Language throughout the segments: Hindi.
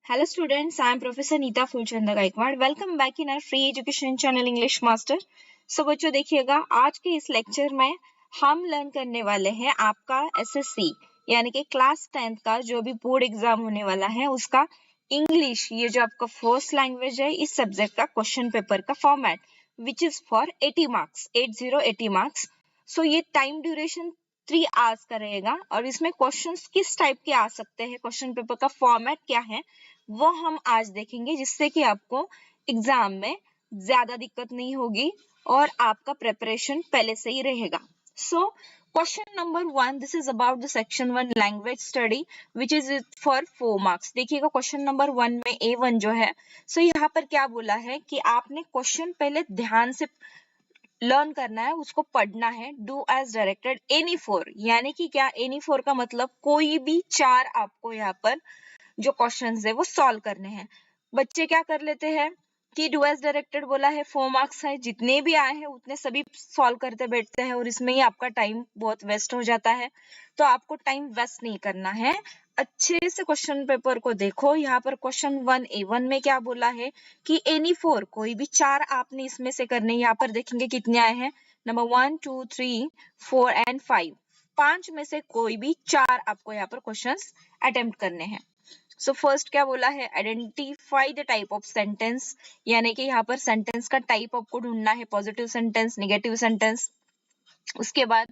Hello students, I am Professor Neeta Fulchanda Gaikwad. Welcome back in our free education channel English Master. So बच्चों देखिएगा, आज के इस लेक्चर में हम लर्न करने वाले हैं आपका एसएससी यानी कि क्लास 10th का जो भी बोर्ड एग्जाम होने वाला है उसका इंग्लिश, ये जो आपका फर्स्ट लैंग्वेज है, इस सब्जेक्ट का क्वेश्चन पेपर का format which is for 80 marks 80 marks. So ये टाइम ड्यूरेशन 3 आवर्स का रहेगा और इसमें क्वेश्चंस किस टाइप के आ सकते हैं, क्वेश्चन पेपर का फॉर्मेट क्या है वो हम आज देखेंगे, जिससे कि आपको एग्जाम में ज्यादा दिक्कत नहीं होगी और आपका प्रिपरेशन पहले से ही रहेगा. So question number 1, this is about the section 1 language study which is for 4 marks. देखिएगा क्वेश्चन नंबर 1 में A1 जो है, सो यहाँ पर क्या बोला है कि आपने क्वेश्चन पहले ध्यान से लर्न करना है, उसको पढ़ना है. डू एज डायरेक्टेड एनी 4, यानी कि क्या एनी 4 का मतलब कोई भी 4 आपको यहाँ पर जो क्वेश्चंस है वो सॉल्व करने हैं. बच्चे क्या कर लेते हैं कि डू एज डायरेक्टेड बोला है, 4 मार्क्स है, जितने भी आए हैं उतने सभी सॉल्व करते बैठते हैं और इसमें ही आपका टाइम बहुत वेस्ट हो जाता है. तो आपको टाइम वेस्ट नहीं करना है, अच्छे से क्वेश्चन पेपर को देखो. यहाँ पर क्वेश्चन 1 A1 में क्या बोला है कि एनी 4, कोई भी 4 आपने इसमें से करने. यहाँ पर देखेंगे कितने आए हैं, नंबर 1 2 3 4 एंड 5. 5 में से कोई भी 4 आपको यहाँ पर क्वेश्चंस अटेम्प्ट करने हैं. सो फर्स्ट क्या बोला है, identify the type of sentence, यानी कि यहाँ पर सेंटेंस का टाइप आपको ढूंढना है, पॉजिटिव सेंटेंस, नेगेटिव सेंटेंस. उसके बाद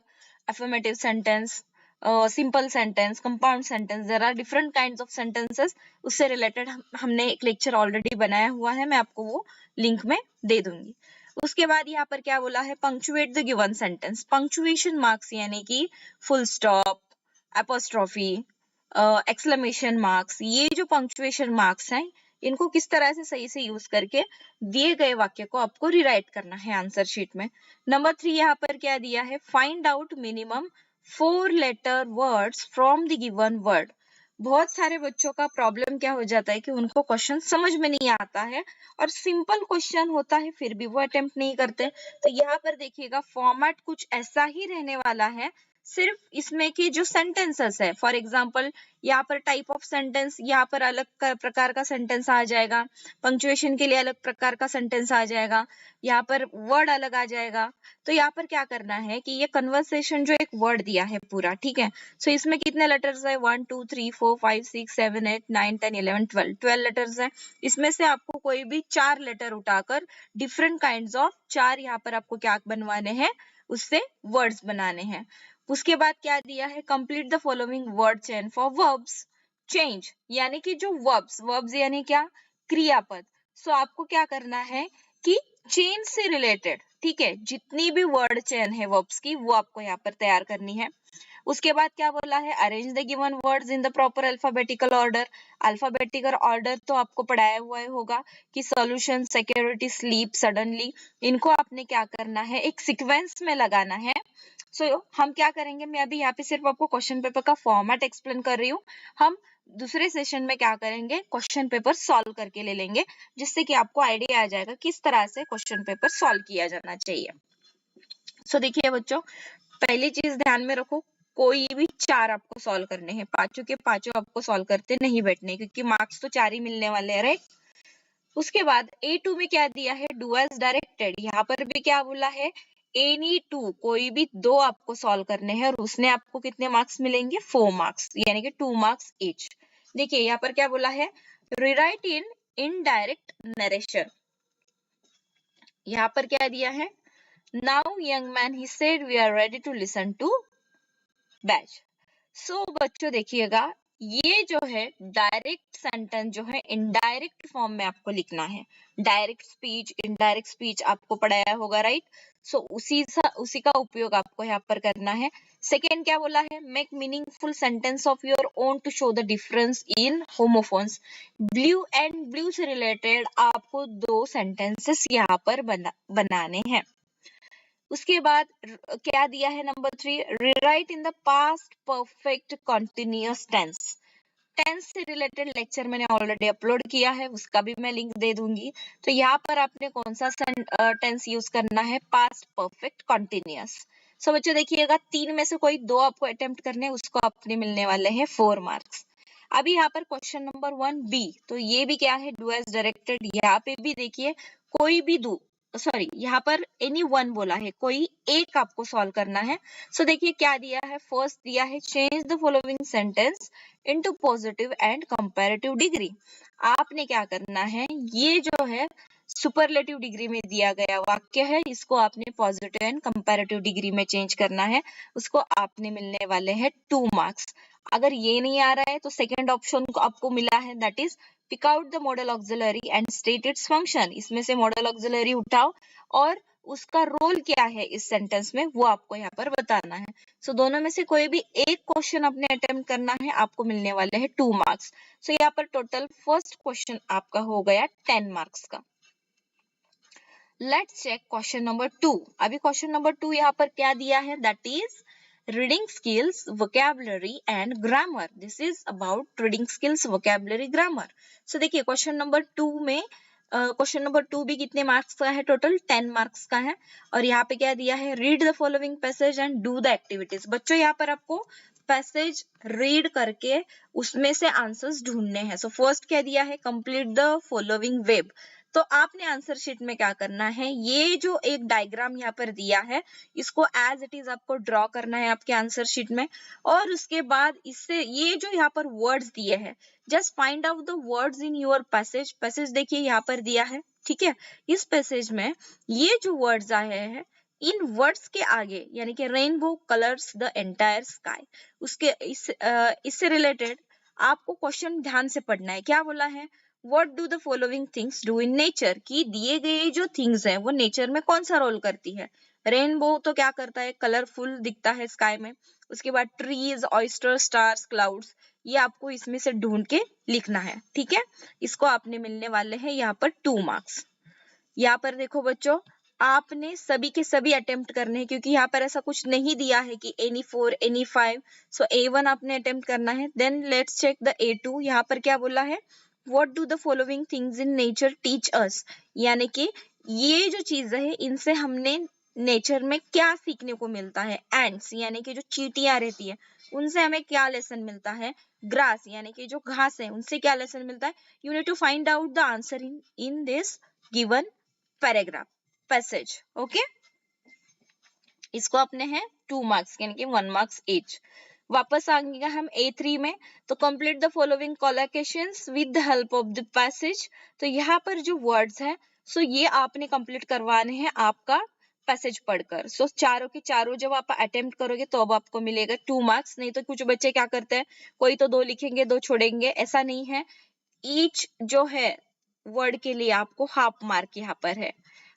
affirmative sentence, simple sentence, compound sentence, there are different kinds of sentences. उससे रिलेटेड हमने एक लेक्चर ऑलरेडी बनाया हुआ है, मैं आपको वो लिंक में दे दूंगी. उसके बाद यहाँ पर क्या बोला है, punctuate the given sentence. Punctuation marks यानी कि full stop, apostrophe, exclamation marks, ये जो पंक्चुएशन मार्क्स हैं इनको किस तरह से सही से यूज करके दिए गए वाक्य को आपको रिराइट करना है आंसर शीट में. नंबर 3 यहाँ पर क्या दिया है, find out minimum 4 letter words from the given word. बहुत सारे बच्चों का प्रॉब्लम क्या हो जाता है कि उनको क्वेश्चन समझ में नहीं आता है और सिंपल क्वेश्चन होता है फिर भी वो अटेम्प्ट नहीं करते. तो यहाँ पर देखिएगा फॉर्मेट कुछ ऐसा ही रहने वाला है, सिर्फ इसमें के जो सेंटेंसेस है, फॉर एग्जांपल यहाँ पर टाइप ऑफ सेंटेंस, यहाँ पर अलग प्रकार का सेंटेंस आ जाएगा, पंक्चुएशन के लिए अलग प्रकार का सेंटेंस आ जाएगा, यहाँ पर वर्ड अलग आ जाएगा. तो यहाँ पर क्या करना है कि ये कन्वर्सेशन जो एक वर्ड दिया है पूरा, ठीक है. सो इसमें कितने लेटर्स है, 1 2 3 4 5 6 7 8 9 10 11 12 लेटर्स है. इसमें से आपको कोई भी 4 लेटर उठाकर डिफरेंट काइंड्स ऑफ 4 यहाँ पर आपको क्या बनवाने हैं, उससे वर्ड्स बनाने हैं. उसके बाद क्या दिया है, complete the following word chain for verbs change, यानी कि जो वर्ब्स यानी क्या, क्रियापद. सो आपको क्या करना है कि चेन से रिलेटेड, ठीक है, जितनी भी वर्ड चेन है वर्ब्स की वो आपको यहाँ पर तैयार करनी है. उसके बाद क्या बोला है, arrange the given words in the proper alphabetical order. Alphabetical order तो आपको पढ़ाया हुआ होगा कि सॉल्यूशन, सिक्योरिटी, स्लीप, सडनली, इनको आपने क्या करना है, एक सीक्वेंस में लगाना है. सो हम क्या करेंगे, मैं अभी यहाँ पे सिर्फ आपको क्वेश्चन पेपर का फॉर्मेट एक्सप्लेन कर रही हूँ. हम दूसरे सेशन में क्या करेंगे, क्वेश्चन पेपर सॉल्व करके ले लेंगे, जिससे कि आपको आइडिया आ जाएगा किस तरह से क्वेश्चन पेपर सॉल्व किया जाना चाहिए. सो देखिए बच्चों, पहली चीज ध्यान में रखो, कोई भी 4 आपको सॉल्व करने हैं, पांचों के पांचों आपको सॉल्व करते नहीं बैठने, क्योंकि मार्क्स तो 4 ही मिलने वाले हैं, राइट. उसके बाद A2 में क्या दिया है, डू एज डायरेक्टेड. यहाँ पर भी क्या बोला है, एनी 2, कोई भी 2 आपको सॉल्व करने हैं और उसने आपको कितने मार्क्स मिलेंगे, 4 मार्क्स, यानी कि 2 मार्क्स ईच. देखिए यहाँ पर क्या बोला है, रिराइट इन इनडायरेक्ट नरेशन. यहाँ पर क्या दिया है, now young man he said we are ready to listen to batch. So बच्चों देखिएगा, ये जो है डायरेक्ट सेंटेंस जो है इनडायरेक्ट फॉर्म में आपको लिखना है. डायरेक्ट स्पीच, इनडायरेक्ट स्पीच आपको पढ़ाया होगा, राइट. सो उसी का उपयोग आपको यहाँ पर करना है. सेकेंड क्या बोला है, make meaningful sentence of your own to show the difference in homophones. Blue and blue से रिलेटेड आपको 2 सेंटेंसेस यहाँ पर बनाने हैं. उसके बाद क्या दिया है, number 3, rewrite in the past perfect continuous tense. Tense से रिलेटेड लेक्चर मैंने ऑलरेडी अपलोड किया है, उसका भी मैं लिंक दे दूंगी. तो यहाँ पर आपने कौन सा टेंस यूज करना है, पास्ट परफेक्ट कंटिन्यूअस. सो बच्चों देखिएगा, 3 में से कोई 2 आपको अटेम्प्ट करने, उसको आपने मिलने वाले हैं 4 मार्क्स. अभी यहाँ पर क्वेश्चन नंबर 1B, तो ये भी क्या है, डू एज डायरेक्टेड। यहाँ पे भी देखिए कोई भी यहाँ पर एनी वन बोला है, कोई एक आपको सॉल्व करना है। सो देखिए क्या दिया है, फर्स्ट दिया है change the following sentence into positive and comparative degree. आपने क्या करना है, ये जो है सुपरलेटिव डिग्री में दिया गया वाक्य है, इसको आपने पॉजिटिव एंड कंपैरेटिव डिग्री में चेंज करना है, उसको आपने मिलने वाले हैं 2 मार्क्स। अगर ये नहीं आ रहा है तो सेकंड ऑप्शन आपको मिला है, that is pick out the modal auxiliary and state its function. इसमें से मॉडल ऑक्सिलरी उठाओ और उसका रोल क्या है इस सेंटेंस में, वो आपको यहाँ पर बताना है। सो दोनों में से कोई भी एक क्वेश्चन अपने अटेम्प्ट करना है, आपको मिलने वाले हैं 2 मार्क्स। सो यहाँ पर टोटल फर्स्ट क्वेश्चन आपका हो गया 10 मार्क्स का। Let's check question number 2। अभी क्वेश्चन नंबर 2 यहाँ पर क्या दिया है, that is reading skills, vocabulary and grammar. This is about reading skills, vocabulary, grammar. So देखिए क्वेश्चन नंबर 2 में क्वेश्चन नंबर 2 भी कितने मार्क्स का है, टोटल 10 मार्क्स का है। और यहाँ पे क्या दिया है, read the following passage and do the activities. बच्चों यहाँ पर आपको पैसेज रीड करके उसमें से आंसर्स ढूंढने हैं। सो फर्स्ट क्या दिया है, कंप्लीट द फॉलोइंग वेब। तो आपने आंसर शीट में क्या करना है, ये जो एक डायग्राम यहाँ पर दिया है इसको एज इट इज आपको ड्रॉ करना है आपके आंसर शीट में। और उसके बाद इससे ये जो यहाँ पर वर्ड्स दिए हैं, just find out the words in your passage. Passage देखिए यहाँ पर दिया है, ठीक है। इस पैसेज में ये जो वर्ड्स आए हैं, इन वर्ड्स के आगे यानी कि rainbow colours the entire sky, उसके इससे रिलेटेड आपको क्वेश्चन ध्यान से पढ़ना है। क्या बोला है, What do the following things do in nature? कि दिए गए जो थिंग्स हैं वो नेचर में कौन सा रोल करती है। रेनबो तो क्या करता है, कलरफुल दिखता है स्काई में। उसके बाद ट्रीज, ऑयस्टर, स्टार्स, क्लाउड्स, ये आपको इसमें से ढूंढ के लिखना है, ठीक है। इसको आपने मिलने वाले हैं यहाँ पर 2 मार्क्स। यहाँ पर देखो बच्चों, आपने सभी के सभी अटेम्प्ट करने हैं, क्योंकि यहाँ पर ऐसा कुछ नहीं दिया है कि एनी 4 एनी 5। सो A1 आपने अटेम्प्ट करना है। Then let's check the A2। यहाँ पर क्या बोला है, What do the following things in nature teach us? यानी कि ये जो चीजें हैं इनसे हमने नेचर में क्या सीखने को मिलता है। एंड्स यानी कि जो चींटियां रहती है उनसे हमें क्या लेसन मिलता है। ग्रास यानी कि जो घास है उनसे क्या लेसन मिलता है। You need to find out the answer in this given paragraph passage, okay. इसको अपने हैं 2 मार्क्स यानी कि 1 मार्क्स ईच। वापस आएंगे हम A3 में, तो complete the following collocations with the help of the passage. तो यहाँ पर जो वर्ड्स हैं सो ये आपने कंप्लीट करवाने हैं आपका पैसेज पढ़कर। सो चारों के चारों जब आप अटेम्प्ट करोगे तो अब आपको मिलेगा 2 मार्क्स। नहीं तो कुछ बच्चे क्या करते हैं, कोई तो 2 लिखेंगे 2 छोड़ेंगे, ऐसा नहीं है। ईच जो है वर्ड के लिए आपको हाफ मार्क यहाँ पर है,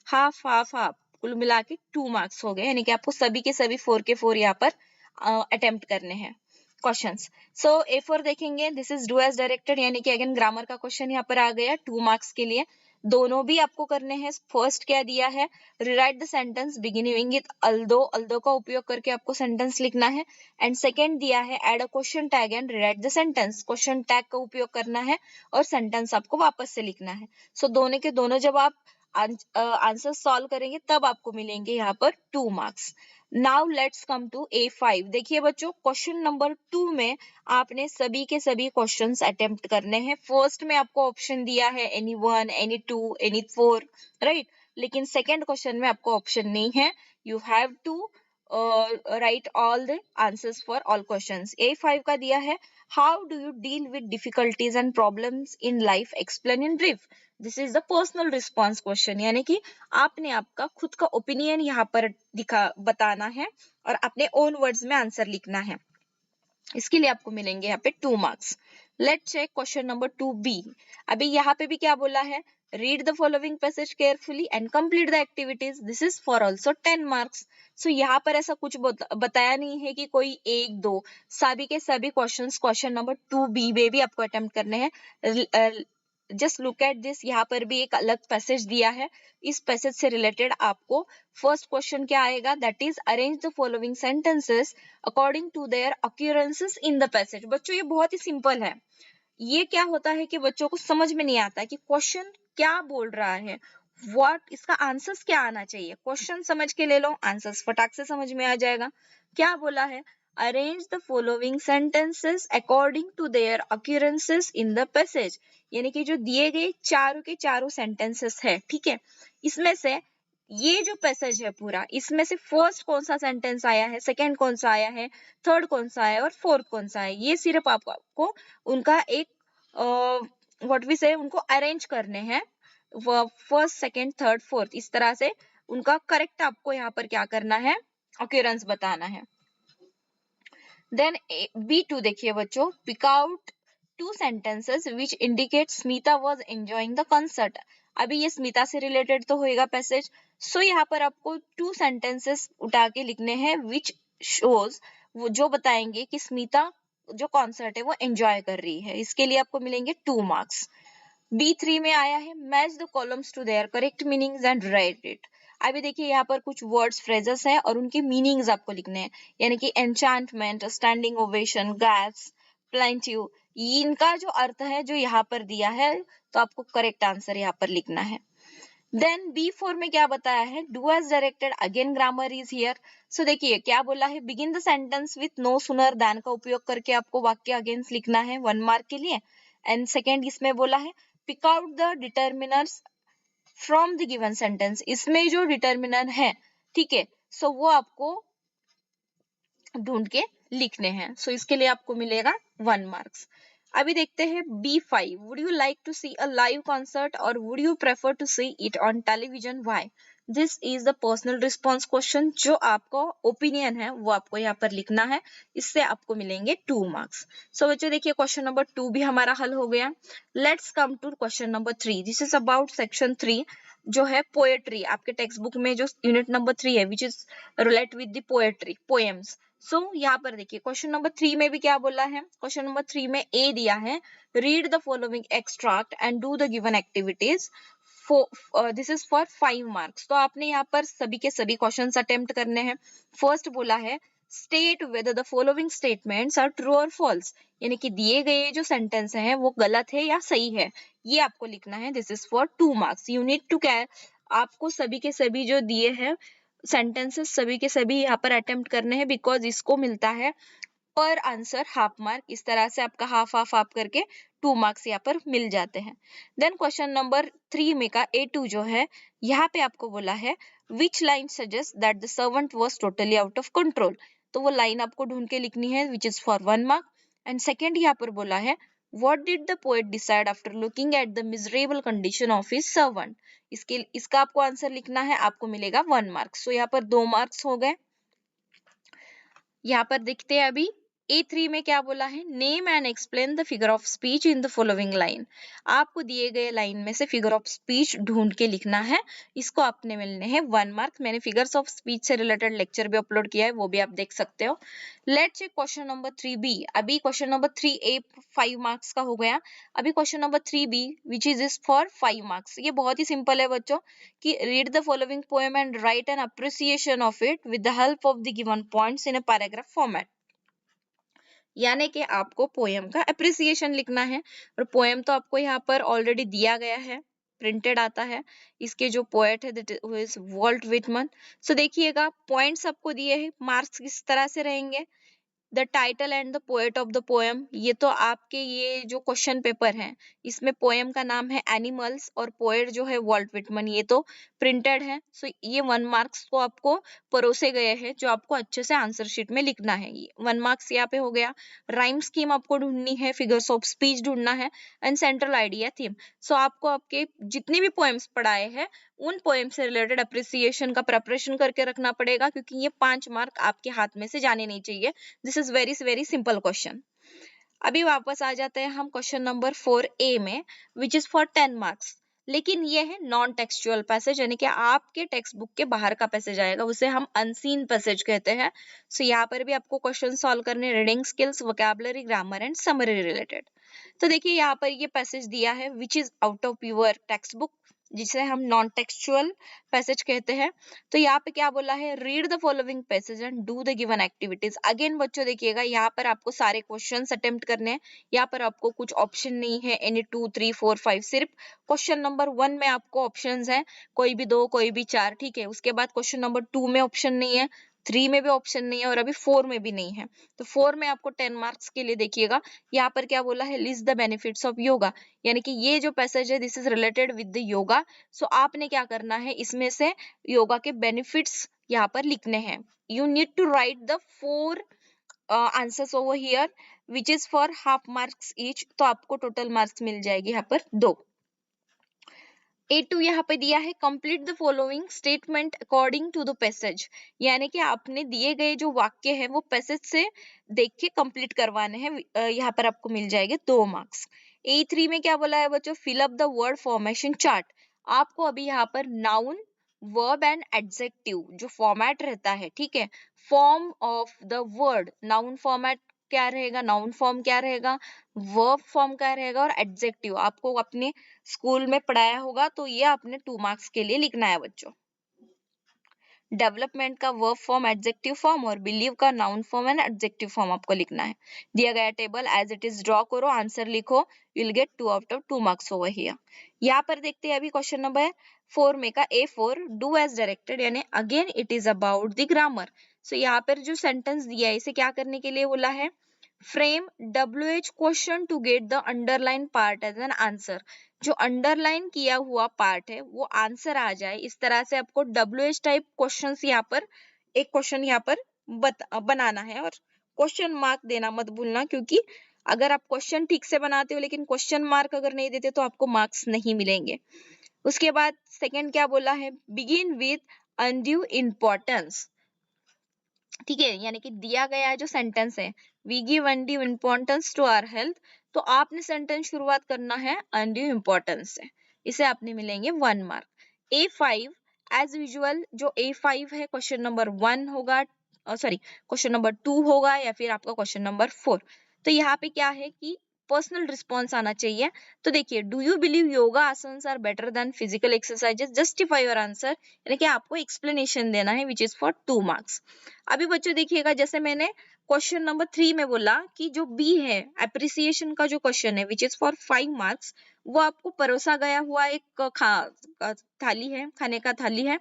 हाफ हाफ हाफ, कुल मिला के 2 मार्क्स हो गए। यानी कि आपको सभी के सभी 4 के 4 यहाँ पर अटेम्प्ट करने हैं क्वेश्चंस। सो A4 देखेंगे, this is do as directed यानी कि अगेन ग्रामर का क्वेश्चन यहाँ पर आ गया 2 मार्क्स के लिए। दोनों भी आपको करने हैं। फर्स्ट क्या दिया है, rewrite the sentence beginning with although, although का उपयोग करके आपको सेंटेंस लिखना है। एंड सेकंड दिया है add a question tag and rewrite the sentence, question tag का उपयोग करना है और सेंटेंस आपको वापस से लिखना है। सो दोनों के दोनों जब आप आंसर सॉल्व करेंगे तब आपको मिलेंगे यहाँ पर 2 marks. Now let's come to A5। देखिए बच्चों, क्वेश्चन नंबर 2 में आपने सभी के सभी क्वेश्चंस अटेम्प्ट करने हैं। फर्स्ट में आपको ऑप्शन दिया है एनी 1 एनी 2 एनी 4, राइट। लेकिन सेकंड क्वेश्चन में आपको ऑप्शन नहीं है, you have to write all the answers for all questions. A5 का दिया है how do you deal with difficulties and problems in life, explain in brief. This is the personal response question, यानी कि आपने आपका खुद का ओपिनियन यहाँ पर बताना है और अपने ओन वर्ड्स में आंसर लिखना है। इसके लिए आपको मिलेंगे यहाँ पे 2 marks. Let's check question number 2B। अभी यहाँ पे भी क्या बोला है, read the following passage carefully and complete the activities, this is for also 10 marks. So यहाँ पर ऐसा कुछ बताया नहीं है कि कोई 1 2, सभी के सभी क्वेश्चंस क्वेश्चन नंबर 2B में भी आपको अटेम्प्ट करने हैं। जस्ट लुक एट दिस, यहाँ पर भी एक अलग पैसेज दिया है। इस पैसेज से रिलेटेड आपको फर्स्ट क्वेश्चन क्या आएगा, that is arrange the following sentences according to their occurrences in the passage. बच्चों ये बहुत ही सिंपल है। ये क्या होता है कि बच्चों को समझ में नहीं आता कि क्वेश्चन क्या बोल रहा है, व्हाट इसका आंसर्स क्या आना चाहिए। क्वेश्चन समझ के ले लो, आंसर्स फटाक से समझ में आ जाएगा। क्या बोला है, arrange the following sentences according to their occurrences in the passage, यानी कि जो दिए गए चारों के चारों सेंटेंसेस है, ठीक है, इसमें से ये जो पैसेज है पूरा, इसमें से फर्स्ट कौन सा सेंटेंस आया है, सेकंड कौन सा आया है, थर्ड कौन सा है और फोर्थ कौन सा है, ये सिर्फ आपको उनका एक व्हाट वी से उनको अरेंज करने हैं, फर्स्ट सेकंड थर्ड फोर्थ, इस तरह से उनका करेक्ट आपको यहाँ पर क्या करना है, ऑक्यूरेंस बताना है। देन B2 देखिए बच्चों, pick out two sentences which indicate Smita was enjoying the concert. अभी ये स्मिता से रिलेटेड तो होएगा पैसेज, सो यहाँ पर आपको टू सेंटेंसेस उठा के लिखने हैं विच शोज, वो जो बताएंगे कि स्मिता जो कॉन्सर्ट है वो एंजॉय कर रही है, इसके लिए आपको मिलेंगे 2 मार्क्स। B3 में आया है match the columns to their correct meanings and write it. अभी देखिए यहाँ पर कुछ वर्ड्स फ्रेजेस हैं और उनके मीनिंग्स आपको लिखने हैं, यानी कि enchantment, standing ovation, gas, plaintiff, इनका जो अर्थ है जो यहाँ पर दिया है, तो आपको करेक्ट आंसर यहाँ पर लिखना है। देन B4 में क्या बताया है, do as directed, again grammar is here. So देखिए क्या बोला है, begin the sentence with no sooner than का उपयोग करके आपको वाक्य अगेंस्ट लिखना है 1 मार्क के लिए। एंड सेकेंड इसमें बोला है pick out the determiners from the given sentence, इसमें जो डिटर्मिनर है, ठीक है, सो वो आपको ढूंढ के लिखने हैं, सो इसके लिए आपको मिलेगा 1 मार्क्स। अभी देखते हैं B5, would you like to see a live concert और would you prefer to see it on television, why? This is the personal response question, जो आपको ओपिनियन है वो आपको यहाँ पर लिखना है, इससे आपको मिलेंगे 2 मार्क्स। सो बच्चों देखिए क्वेश्चन नंबर 2 भी हमारा हल हो गया। Let's come to question number 3, this is about section 3 जो है पोएट्री। आपके टेक्स्ट बुक में जो यूनिट नंबर 3 है which is relate with the poetry, poems. So यहाँ पर देखिए क्वेश्चन नंबर 3 में भी क्या बोला है, क्वेश्चन नंबर 3 में ए दिया है, read the following extract and do the given activities, this is for 5 marks. तो आपने यहाँ पर सभी के सभी क्वेश्चंस अटेम्प्ट करने हैं। फर्स्ट बोला है state whether the following statements are true और फॉल्स, यानी कि दिए गए जो सेंटेंस है वो गलत है या सही है, ये आपको लिखना है, this is for 2 marks. You need to क्या, आपको सभी के सभी जो दिए हैं सेंटेंसेस सभी के सभी यहाँ पर अटेम्प्ट करने हैं, बिकॉज इसको मिलता है पर आंसर हाफ मार्क, इस तरह से आपका हाफ हाफ हाफ करके 2 मार्क्स यहाँ पर मिल जाते हैं। देन क्वेश्चन नंबर 3 में का A2 जो है, यहाँ पे आपको बोला है which line suggest that the servant was totally out of control, तो वो लाइन आपको ढूंढ के लिखनी है which is for 1 mark. And second यहाँ पर बोला है What did the poet decide after looking at the miserable condition of his servant? इसका आपको आंसर लिखना है, आपको मिलेगा 1 मार्क। सो यहाँ पर 2 मार्क्स हो गए। यहाँ पर देखते हैं अभी A3 में क्या बोला है, name and explain the figure of speech in the following line. आपको दिए गए लाइन में से फिगर ऑफ स्पीच ढूंढ के लिखना है, इसको आपने मिलने हैं 1 मार्क। मैंने फिगर्स ऑफ स्पीच से रिलेटेड लेक्चर भी अपलोड किया है, वो भी आप देख सकते हो। Let's check question number 3B। अभी क्वेश्चन नंबर 3A 5 मार्क्स का हो गया, अभी question number 3B which is for 5 marks. ये बहुत ही सिंपल है बच्चों, कि read the following poem and right an appreciation of it with the help of the given points in a paragraph format, यानी कि आपको पोएम का अप्रिसिएशन लिखना है। और पोएम तो आपको यहाँ पर ऑलरेडी दिया गया है, प्रिंटेड आता है, इसके जो पोएट है दैट इज वॉल्ट विटमन। सो देखिएगा पॉइंट्स आपको दिए हैं, मार्क्स किस तरह से रहेंगे, the title and the poet of the poem, ये तो आपके ये जो क्वेश्चन पेपर है इसमें पोएम का नाम है एनिमल्स और पोएट जो है वॉल्ट विटमन, ये तो प्रिंटेड है। सो ये 1 मार्क्स को आपको परोसे गए हैं, जो आपको अच्छे से आंसर शीट में लिखना है। ये 1 मार्क्स यहाँ पे हो गया। राइम स्कीम आपको ढूंढनी है, फिगर्स ऑफ स्पीच ढूंढना है एंड सेंट्रल आइडिया थीम। सो आपको आपके जितने भी पोएम्स पढ़ाए हैं उन पोएम से रिलेटेड अप्रिसिएशन का प्रिपरेशन करके रखना पड़ेगा, क्योंकि ये 5 मार्क आपके हाथ में से जाने नहीं चाहिए। This is very simple question. अभी वापस आ जाते हैं हम क्वेश्चन नंबर 4A में, विच इज फॉर 10 मार्क्स। लेकिन ये है नॉन टेक्सचुअल पैसेज, यानी कि आपके टेक्स्ट बुक के बाहर का पैसेज आएगा, उसे हम अनसीन पैसेज कहते हैं। सो यहाँ पर भी आपको क्वेश्चन सॉल्व करने, reading skills, vocabulary, grammar and summary related. तो देखिए यहाँ पर ये पैसेज दिया है which is out of your text book, जिसे हम नॉन टेक्सचुअल पैसेज कहते हैं। तो यहाँ पे क्या बोला है, read the following passage and do the given activities. Again बच्चों देखिएगा यहाँ पर आपको सारे क्वेश्चंस अटेम्प्ट करने हैं, यहाँ पर आपको कुछ ऑप्शन नहीं है, एनी 2 3 4 5, सिर्फ क्वेश्चन नंबर 1 में आपको ऑप्शंस हैं, कोई भी 2 कोई भी 4, ठीक है। उसके बाद क्वेश्चन नंबर 2 में ऑप्शन नहीं है, 3 में भी ऑप्शन नहीं है और अभी 4 में भी नहीं है। तो 4 में आपको 10 मार्क्स के लिए देखिएगा यहाँ पर क्या बोला है, list the benefits of yoga, यानी कि ये जो पैसेज है this is related with the yoga. So आपने क्या करना है, इसमें से योगा के बेनिफिट्स यहाँ पर लिखने हैं। You need to write the 4 answers over here which is for half marks each. तो आपको टोटल मार्क्स मिल जाएगी यहाँ पर 2। A2 यहाँ पे दिया है, complete the following statement according to the passage, यानी कि आपने दिए गए जो वाक्य है वो पैसेज से देख के कंप्लीट करवाने हैं। यहाँ पर आपको मिल जाएंगे 2 मार्क्स। A3 में क्या बोला है बच्चों, fill up the word formation chart. आपको अभी यहाँ पर नाउन, वर्ब एंड एडजेक्टिव जो फॉर्मेट रहता है, ठीक है, form of the word, noun format क्या रहेगा, नाउन फॉर्म क्या रहेगा, वर्ब फॉर्म क्या रहेगा और एडजेक्टिव आपको अपने स्कूल में पढ़ाया होगा। तो ये आपने 2 मार्क्स के लिए लिखना है बच्चों। डेवलपमेंट का वर्ब फॉर्म, एडजेक्टिव फॉर्म और बिलीव का noun form and adjective form आपको लिखना है। दिया गया table as it is draw करो, आंसर लिखो, you will get 2 out of 2 marks over here. यहाँ पर देखते हैं अभी क्वेश्चन नंबर 4 में का A4, डू एज डायरेक्टेड, यानी again it is about the grammar. So यहाँ पर जो सेंटेंस दिया है इसे क्या करने के लिए बोला है, frame WH question to get the underline part as an answer. जो अंडरलाइन किया हुआ पार्ट है वो आंसर आ जाए, इस तरह से आपको WH टाइप क्वेश्चंस यहाँ पर एक क्वेश्चन यहाँ पर बनाना है। और क्वेश्चन मार्क देना मत भूलना, क्योंकि अगर आप क्वेश्चन ठीक से बनाते हो लेकिन क्वेश्चन मार्क अगर नहीं देते तो आपको मार्क्स नहीं मिलेंगे। उसके बाद सेकंड क्या बोला है, बिगिन विथ अनड्यू इम्पोर्टेंस, ठीक है, यानी कि दिया गया है जो सेंटेंस है, we give undue importance to our health, तो आपने सेंटेंस शुरुआत करना है अनड्यू इम्पोर्टेंस से, इसे आपने मिलेंगे 1 मार्क। A5 एज यूजुअल, जो A5 है क्वेश्चन नंबर 1 होगा, सॉरी क्वेश्चन नंबर 2 होगा या फिर आपका क्वेश्चन नंबर 4। तो यहाँ पे क्या है कि पर्सनल रिस्पॉन्स आना चाहिए। तो देखिए, do you believe yoga asanas are better than physical exercises, justify your answer, यानी कि आपको एक्सप्लेनेशन देना है विच इज फॉर 2 मार्क्स। अभी बच्चों देखिएगा, जैसे मैंने क्वेश्चन नंबर 3 में बोला कि जो B है अप्रिसिएशन का जो क्वेश्चन है विच इज फॉर 5 मार्क्स, वो आपको परोसा गया हुआ एक थाली है, खाने का थाली है।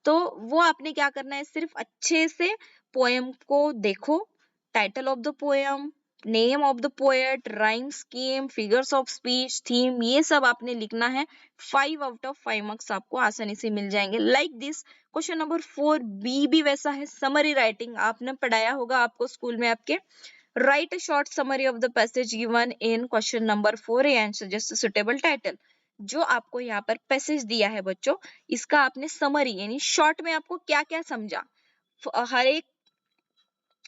तो वो आपने क्या करना है, सिर्फ अच्छे से पोएम को देखो, title of the poem, name of the poet, rhyme scheme, figures of speech, theme, ये सब आपने लिखना है। 5 आउट ऑफ 5 मार्क्स आपको आसानी से मिल जाएंगे। Like this question number 4 B भी वैसा है, समरी राइटिंग आपने पढ़ाया होगा आपको स्कूल में आपके, right a short summary of the passage given in question number 4 and suggest a suitable title. जो आपको यहाँ पर पैसेज दिया है बच्चों, इसका आपने समरी यानी शॉर्ट में आपको क्या क्या समझा, हर एक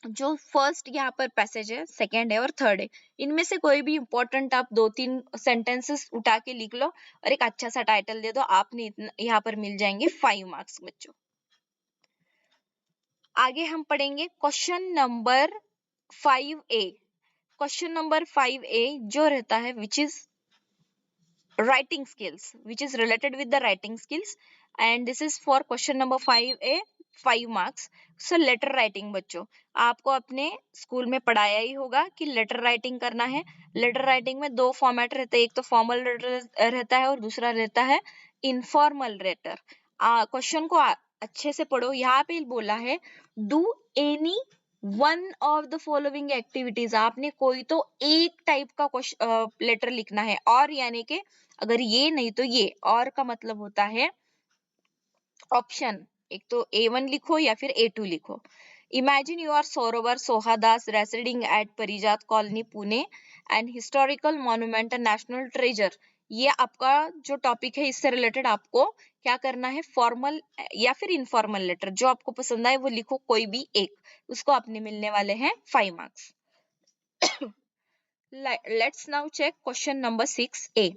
जो फर्स्ट यहाँ पर पैसेज है, सेकेंड है और थर्ड है, इनमें से कोई भी इंपॉर्टेंट आप 2-3 सेंटेंसेस उठा के लिख लो और एक अच्छा सा टाइटल दे दो, आपने यहाँ पर मिल जाएंगे 5 मार्क्स बच्चों। आगे हम पढ़ेंगे question number 5A। Question number 5A जो रहता है which is writing skills, which is related with the writing skills, and this is for question number 5A, 5 marks. So letter writing बच्चों, आपको अपने स्कूल में पढ़ाया ही होगा कि लेटर राइटिंग करना है। लेटर राइटिंग में 2 फॉर्मेट रहते हैं, एक तो फॉर्मल लेटर रहता है और दूसरा रहता है इनफॉर्मल लेटर। क्वेश्चन को अच्छे से पढ़ो, यहाँ पे बोला है do any one of the following activities, आपने कोई तो एक टाइप का लेटर लिखना है, और यानी कि अगर ये नहीं तो ये, और का मतलब होता है ऑप्शन, एक तो A1 लिखो या फिर A2 लिखो। इमेजिन यू आर सौरवर सोहादास residing at Parijat colony Pune and historical monument and national treasure. ये आपका जो टॉपिक है इससे रिलेटेड आपको क्या करना है, फॉर्मल या फिर इनफॉर्मल लेटर जो आपको पसंद आए वो लिखो, कोई भी एक, उसको आपने मिलने वाले हैं 5 marks. Let's now check question number 6A।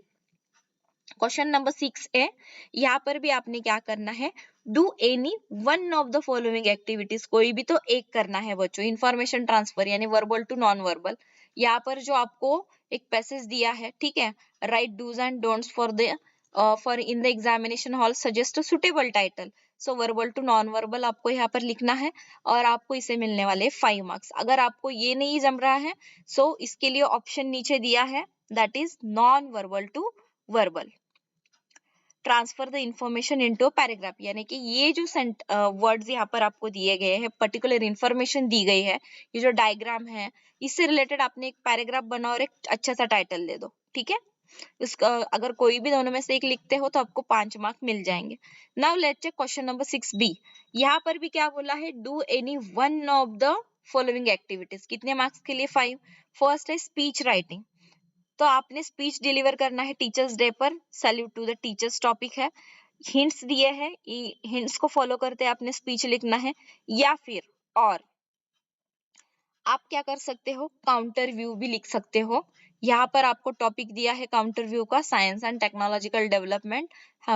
Question number 6A, यहाँ पर भी आपने क्या करना है, do any one of the following activities, कोई भी तो एक करना है बच्चों। इंफॉर्मेशन ट्रांसफर यानी वर्बल टू नॉन वर्बल, यहाँ पर जो आपको एक पैसेज दिया है, ठीक है, right dos and don'ts for in the examination hall, suggest a suitable title. So verbal to non verbal आपको यहाँ पर लिखना है और आपको इसे मिलने वाले 5 मार्क्स। अगर आपको ये नहीं जम रहा है सो इसके लिए ऑप्शन नीचे दिया है, that is non verbal to verbal. Transfer the information into paragraph, यानी कि ये जो वर्ड्स यहाँ पर आपको दिए गए हैं, पर्टिकुलर इंफॉर्मेशन दी गई है, ये जो डायग्राम है, इससे रिलेटेड आपने एक पैराग्राफ बनाओ और एक अच्छा सा टाइटल दे दो, ठीक है। इसका अगर कोई भी दोनों में से एक लिखते हो तो आपको 5 मार्क मिल जाएंगे। Now let's check question number 6B। यहाँ पर भी क्या बोला है, do any one of the following activities. कितने मार्क्स के लिए? 5। फर्स्ट है स्पीच राइटिंग, तो आपने स्पीच डिलीवर करना है टीचर्स डे पर, salute to the teachers topic है। हिंट्स दिए हैं, हिंट्स को फॉलो करते आपने स्पीच लिखना है। या फिर और आप क्या कर सकते हो, काउंटर व्यू भी लिख सकते हो। यहाँ पर आपको टॉपिक दिया है काउंटर व्यू का, science and technological development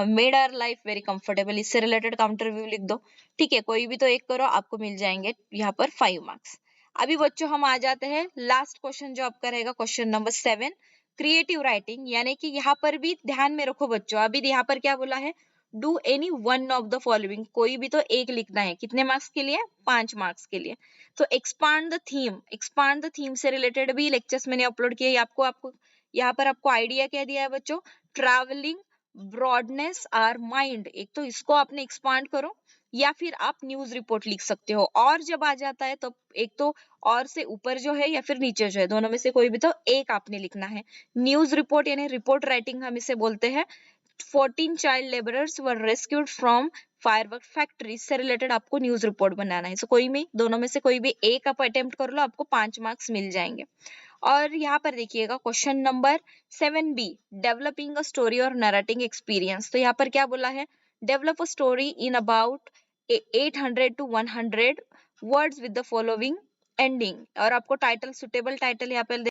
made our life very comfortable, इससे रिलेटेड काउंटर व्यू लिख दो, ठीक है। कोई भी तो एक करो, आपको मिल जाएंगे यहाँ पर 5 मार्क्स। अभी बच्चों हम आ जाते हैं लास्ट क्वेश्चन जो आपका रहेगा, क्वेश्चन नंबर 7, क्रिएटिव राइटिंग। यानी कि यहाँ पर भी ध्यान में रखो बच्चों, अभी यहाँ पर क्या बोला है, do any one of the following, कोई भी तो एक लिखना है। कितने मार्क्स के लिए? 5 मार्क्स के लिए। तो एक्सपांड द थीम से रिलेटेड भी लेक्चर्स मैंने अपलोड किए। आपको यहाँ पर आपको आइडिया क्या दिया है बच्चों, ट्रैवलिंग, ब्रॉडनेस आर माइंड, एक तो इसको आपने एक्सपांड करो, या फिर आप न्यूज रिपोर्ट लिख सकते हो। और जब आ जाता है तो एक तो और से ऊपर जो है या फिर नीचे जो है, दोनों में से कोई भी तो एक आपने लिखना है। न्यूज रिपोर्ट यानी रिपोर्ट राइटिंग हम इसे बोलते हैं। 14 child labourers were rescued from firework factory से रिलेटेड आपको न्यूज रिपोर्ट बनाना है। सो कोई भी दोनों में से कोई भी एक आप अटेम्प्ट कर लो, आपको 5 मार्क्स मिल जाएंगे। और यहाँ पर देखिएगा question number 7B, developing a story और नरेटिंग एक्सपीरियंस। तो यहाँ पर क्या बोला है, develop a story in about 800 to 100 words with the following ending. और आपको टाइटल, सुटेबल टाइटल यहाँ पर